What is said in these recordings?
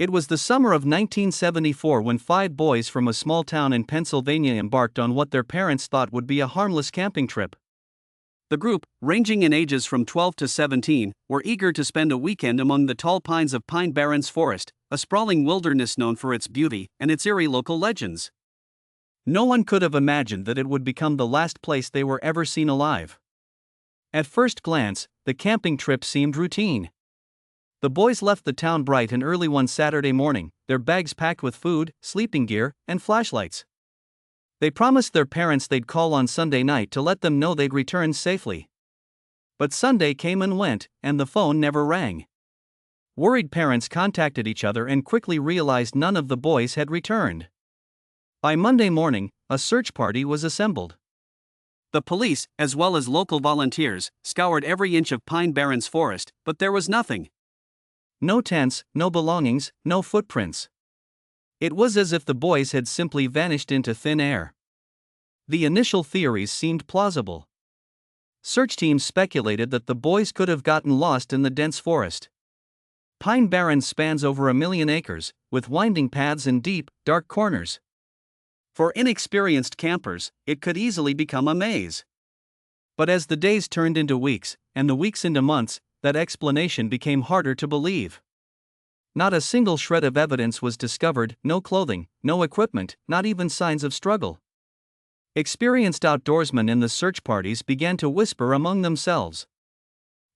It was the summer of 1974 when 5 boys from a small town in Pennsylvania embarked on what their parents thought would be a harmless camping trip. The group, ranging in ages from 12 to 17, were eager to spend a weekend among the tall pines of Barrens Forest, a sprawling wilderness known for its beauty and its eerie local legends. No one could have imagined that it would become the last place they were ever seen alive. At first glance, the camping trip seemed routine. The boys left the town bright and early one Saturday morning, their bags packed with food, sleeping gear, and flashlights. They promised their parents they'd call on Sunday night to let them know they'd returned safely. But Sunday came and went, and the phone never rang. Worried parents contacted each other and quickly realized none of the boys had returned. By Monday morning, a search party was assembled. The police, as well as local volunteers, scoured every inch of Barrens Forest, but there was nothing. No tents, no belongings, no footprints. It was as if the boys had simply vanished into thin air. The initial theories seemed plausible. Search teams speculated that the boys could have gotten lost in the dense forest. Pine Barrens spans over 1 million acres, with winding paths and deep, dark corners. For inexperienced campers, it could easily become a maze. But as the days turned into weeks, and the weeks into months, that explanation became harder to believe. Not a single shred of evidence was discovered, no clothing, no equipment, not even signs of struggle. Experienced outdoorsmen in the search parties began to whisper among themselves.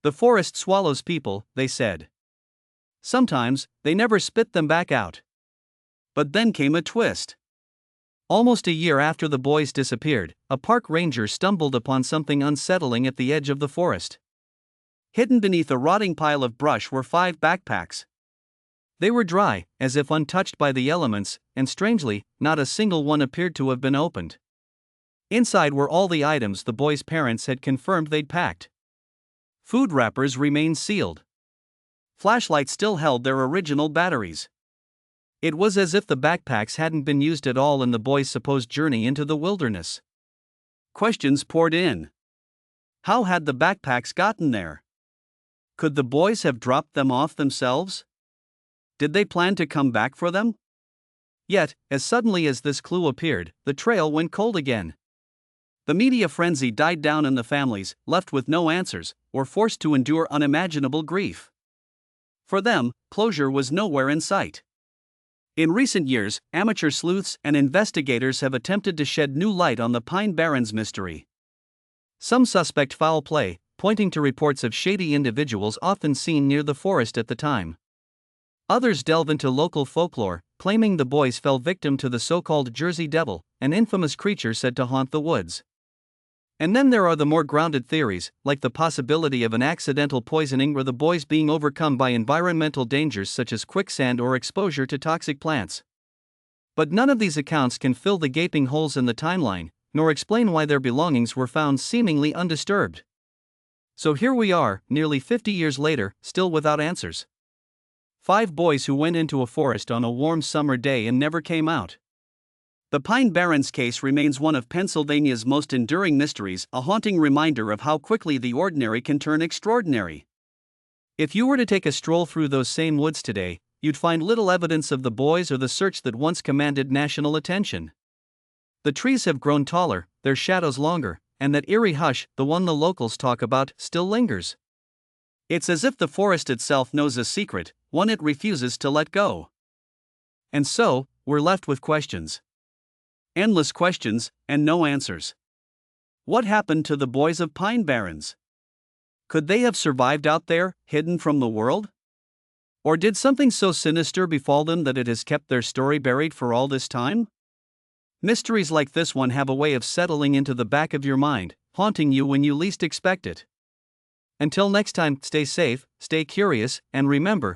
The forest swallows people, they said. Sometimes, they never spit them back out. But then came a twist. Almost a year after the boys disappeared, a park ranger stumbled upon something unsettling at the edge of the forest. Hidden beneath a rotting pile of brush were 5 backpacks. They were dry, as if untouched by the elements, and strangely, not a single one appeared to have been opened. Inside were all the items the boys' parents had confirmed they'd packed. Food wrappers remained sealed. Flashlights still held their original batteries. It was as if the backpacks hadn't been used at all in the boys' supposed journey into the wilderness. Questions poured in. How had the backpacks gotten there? Could the boys have dropped them off themselves? Did they plan to come back for them? Yet, as suddenly as this clue appeared, the trail went cold again. The media frenzy died down and the families, left with no answers, were forced to endure unimaginable grief. For them, closure was nowhere in sight. In recent years, amateur sleuths and investigators have attempted to shed new light on the Barrens mystery. Some suspect foul play, pointing to reports of shady individuals often seen near the forest at the time. Others delve into local folklore, claiming the boys fell victim to the so-called Jersey Devil, an infamous creature said to haunt the woods. And then there are the more grounded theories, like the possibility of an accidental poisoning or the boys being overcome by environmental dangers such as quicksand or exposure to toxic plants. But none of these accounts can fill the gaping holes in the timeline, nor explain why their belongings were found seemingly undisturbed. So here we are, nearly 50 years later, still without answers. 5 boys who went into a forest on a warm summer day and never came out. The Barrens case remains one of Pennsylvania's most enduring mysteries, a haunting reminder of how quickly the ordinary can turn extraordinary. If you were to take a stroll through those same woods today, you'd find little evidence of the boys or the search that once commanded national attention. The trees have grown taller, their shadows longer, and that eerie hush, the one the locals talk about, still lingers. It's as if the forest itself knows a secret, one it refuses to let go. And so, we're left with questions. Endless questions, and no answers. What happened to the boys of Barrens? Could they have survived out there, hidden from the world? Or did something so sinister befall them that it has kept their story buried for all this time? Mysteries like this one have a way of settling into the back of your mind, haunting you when you least expect it. Until next time, stay safe, stay curious, and remember,